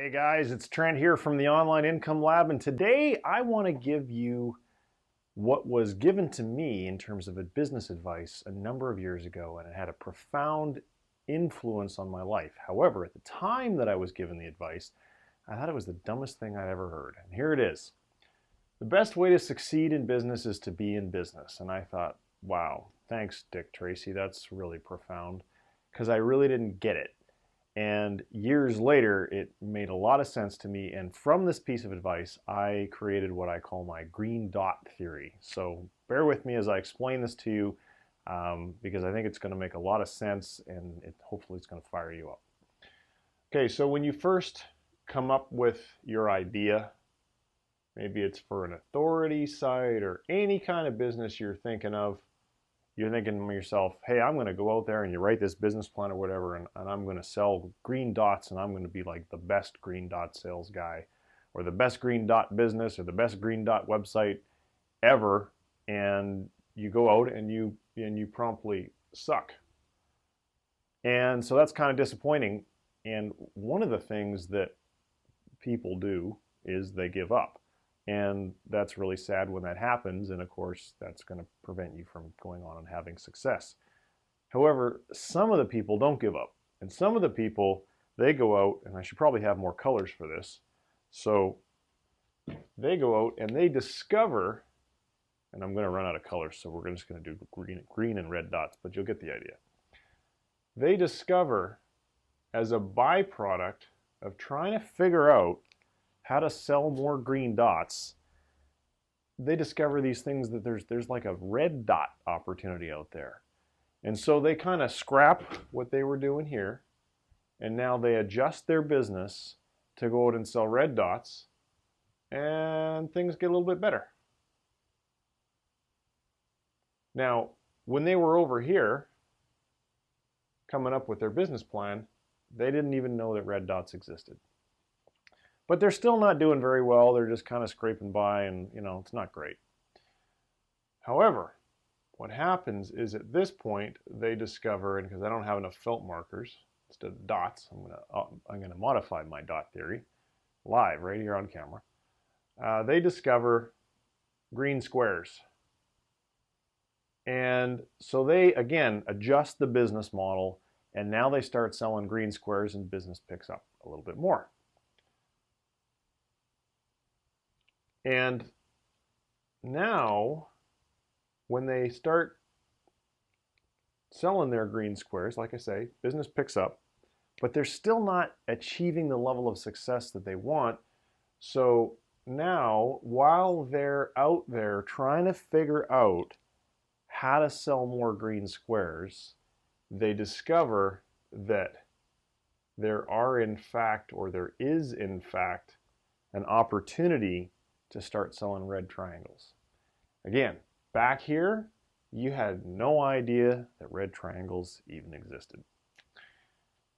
Hey guys, it's Trent here from the Online Income Lab, and today I want to give you what was given to me in terms of a business advice a number of years ago, and it had a profound influence on my life. However, at the time that I was given the advice, I thought it was the dumbest thing I'd ever heard. And here it is. The best way to succeed in business is to be in business. And I thought, wow, thanks, Dick Tracy. That's really profound, because I really didn't get it. And years later, it made a lot of sense to me. And from this piece of advice, I created what I call my green dot theory. So bear with me as I explain this to you, because I think it's going to make a lot of sense, and hopefully it's going to fire you up. Okay, so when you first come up with your idea, maybe it's for an authority site or any kind of business you're thinking of, you're thinking to yourself, hey, I'm going to go out there, and you write this business plan or whatever, and I'm going to sell green dots, and I'm going to be like the best green dot sales guy, or the best green dot business, or the best green dot website ever. And you go out and you promptly suck. And so that's kind of disappointing. And one of the things that people do is they give up. And that's really sad when that happens, and of course that's going to prevent you from going on and having success. However, some of the people don't give up, and some of the people, they go out, and I should probably have more colors for this, so they go out and they discover, and I'm going to run out of colors, so we're just going to do green and red dots, but you'll get the idea. They discover, as a byproduct of trying to figure out how to sell more green dots, they discover these things, that there's like a red dot opportunity out there. And so they kind of scrap what they were doing here, and now they adjust their business to go out and sell red dots, and things get a little bit better. Now, when they were over here coming up with their business plan, they didn't even know that red dots existed. But they're still not doing very well. They're just kind of scraping by, and it's not great. However, what happens is at this point they discover, and because I don't have enough felt markers instead of dots, I'm gonna modify my dot theory live right here on camera. They discover green squares. And so they again adjust the business model, and now they start selling green squares, and business picks up a little bit more. And now, when they start selling their green squares, like I say, business picks up, but they're still not achieving the level of success that they want. So now, while they're out there trying to figure out how to sell more green squares, they discover that there is in fact an opportunity to start selling red triangles. Again, back here, you had no idea that red triangles even existed.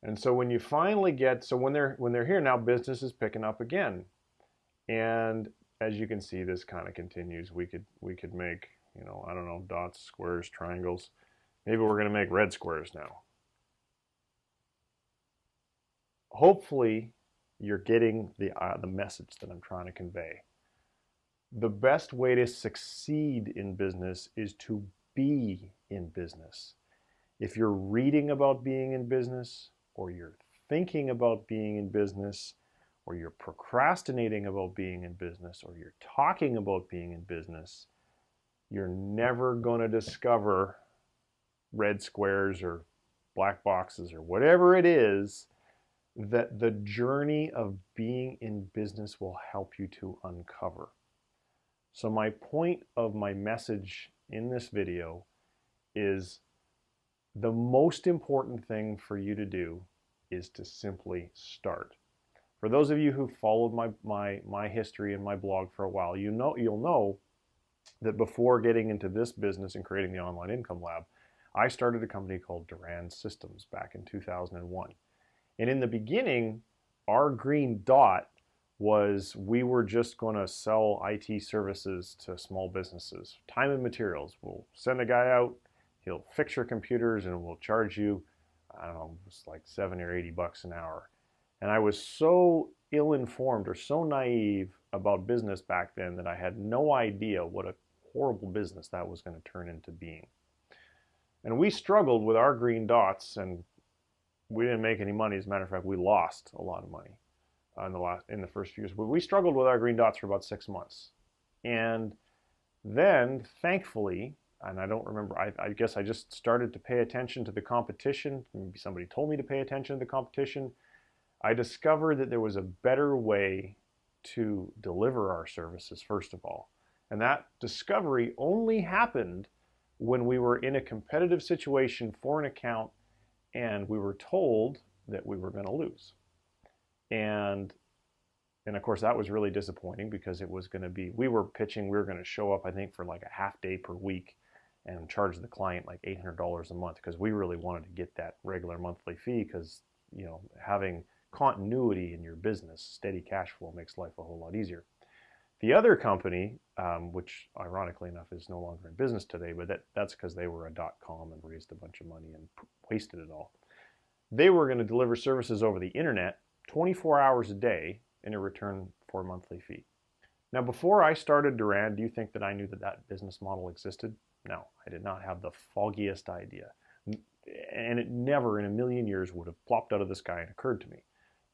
And so when you finally when they're here now, business is picking up again. And as you can see, this kind of continues. We could make, I don't know, dots, squares, triangles. Maybe we're going to make red squares now. Hopefully, you're getting the message that I'm trying to convey. The best way to succeed in business is to be in business. If you're reading about being in business, or you're thinking about being in business, or you're procrastinating about being in business, or you're talking about being in business, you're never going to discover red squares or black boxes or whatever it is that the journey of being in business will help you to uncover. So my point of my message in this video is the most important thing for you to do is to simply start. For those of you who followed my history and my blog for a while, you'll know that before getting into this business and creating the Online Income Lab, I started a company called Duran Systems back in 2001. And in the beginning, our green dot was we were just going to sell IT services to small businesses. Time and materials. We'll send a guy out, he'll fix your computers, and we'll charge you, I don't know, it's like $70 or $80 an hour. And I was so ill-informed or so naive about business back then that I had no idea what a horrible business that was going to turn into being. And we struggled with our green dots, and we didn't make any money. As a matter of fact, we lost a lot of money in the first few years. But we struggled with our green dots for about 6 months. And then, thankfully, and I don't remember, I guess I just started to pay attention to the competition. Maybe somebody told me to pay attention to the competition. I discovered that there was a better way to deliver our services, first of all. And that discovery only happened when we were in a competitive situation for an account and we were told that we were going to lose. And of course, that was really disappointing because it was going to be, we were going to show up, I think, for like a half day per week and charge the client like $800 a month because we really wanted to get that regular monthly fee because, having continuity in your business, steady cash flow makes life a whole lot easier. The other company, which ironically enough is no longer in business today, but that's because they were a .com and raised a bunch of money and wasted it all. They were going to deliver services over the internet 24 hours a day in a return for a monthly fee. Now, before I started Duran, do you think that I knew that that business model existed? No, I did not have the foggiest idea. And it never in a million years would have plopped out of the sky and occurred to me.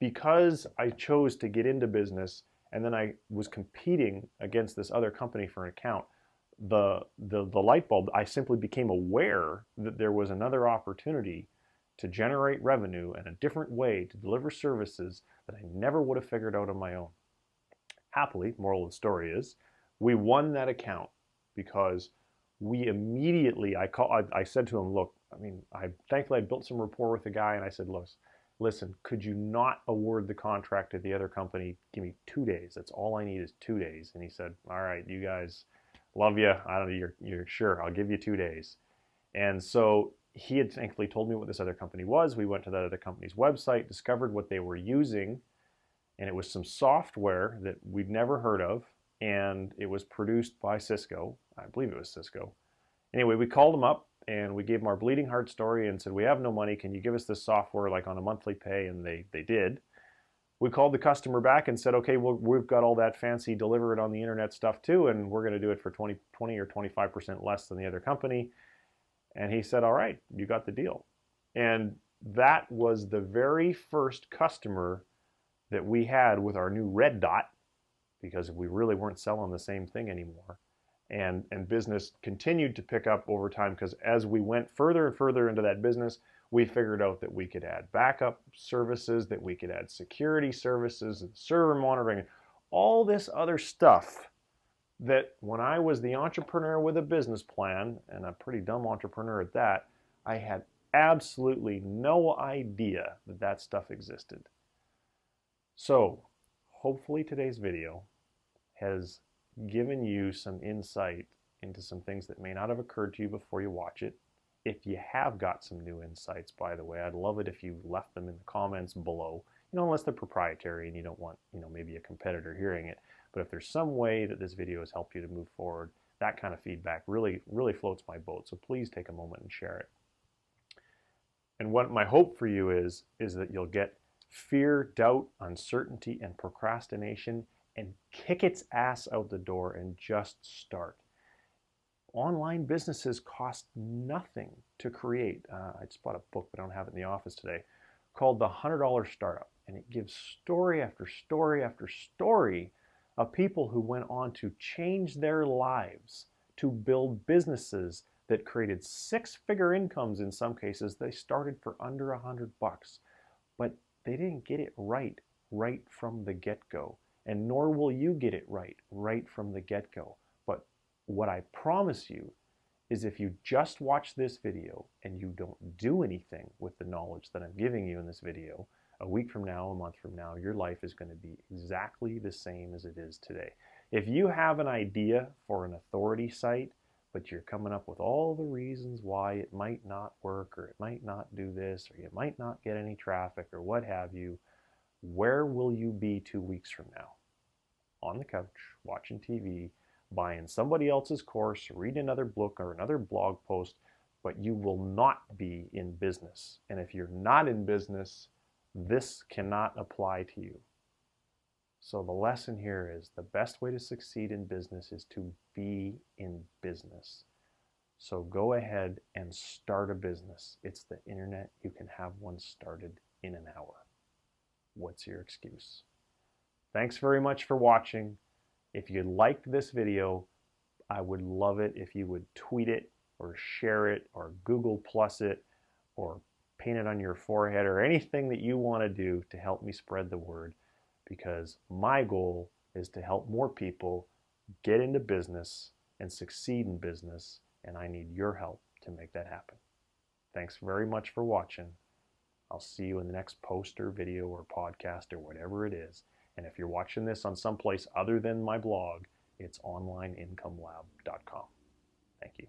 Because I chose to get into business and then I was competing against this other company for an account, the light bulb, I simply became aware that there was another opportunity to generate revenue and a different way to deliver services that I never would have figured out on my own. Happily, moral of the story is, we won that account because we immediately, I said to him, look, thankfully I built some rapport with the guy and I said, listen, could you not award the contract to the other company? Give me 2 days. That's all I need is 2 days. And he said, all right, you guys, love you. I don't know, you're sure, I'll give you 2 days. And so he had thankfully told me what this other company was. We went to that other company's website, discovered what they were using, and it was some software that we'd never heard of, and it was produced by Cisco. I believe it was Cisco. Anyway, we called them up and we gave them our bleeding heart story and said, we have no money, can you give us this software like on a monthly pay? And they did. We called the customer back and said, okay, well, we've got all that fancy deliver it on the internet stuff too, and we're going to do it for 20 or 25% less than the other company. And he said, all right, you got the deal. And that was the very first customer that we had with our new red dot, because we really weren't selling the same thing anymore. And business continued to pick up over time because as we went further and further into that business, we figured out that we could add backup services, that we could add security services and server monitoring, and all this other stuff that when I was the entrepreneur with a business plan, and a pretty dumb entrepreneur at that, I had absolutely no idea that that stuff existed. So hopefully today's video has given you some insight into some things that may not have occurred to you before you watch it. If you have got some new insights, by the way, I'd love it if you left them in the comments below, unless they're proprietary and you don't want, maybe a competitor hearing it. But if there's some way that this video has helped you to move forward, that kind of feedback really, really floats my boat. So please take a moment and share it. And what my hope for you is that you'll get fear, doubt, uncertainty, and procrastination and kick its ass out the door and just start. Online businesses cost nothing to create. I just bought a book, but I don't have it in the office today, called The $100 Startup. And it gives story after story after story of people who went on to change their lives, to build businesses that created six-figure incomes in some cases. They started for under $100, but they didn't get it right from the get-go. And nor will you get it right from the get-go. But what I promise you is if you just watch this video and you don't do anything with the knowledge that I'm giving you in this video, a week from now, a month from now, your life is going to be exactly the same as it is today. If you have an idea for an authority site, but you're coming up with all the reasons why it might not work, or it might not do this, or you might not get any traffic, or what have you, where will you be 2 weeks from now? On the couch, watching TV, buying somebody else's course, reading another book or another blog post, but you will not be in business. And if you're not in business, this cannot apply to you. So the lesson here is the best way to succeed in business is to be in business. So go ahead and start a business. It's the internet. You can have one started in an hour. What's your excuse? Thanks very much for watching. If you liked this video, I would love it if you would tweet it or share it or Google Plus it or paint it on your forehead or anything that you want to do to help me spread the word, because my goal is to help more people get into business and succeed in business, and I need your help to make that happen. Thanks very much for watching. I'll see you in the next post or video or podcast or whatever it is. And if you're watching this on someplace other than my blog, it's onlineincomelab.com. Thank you.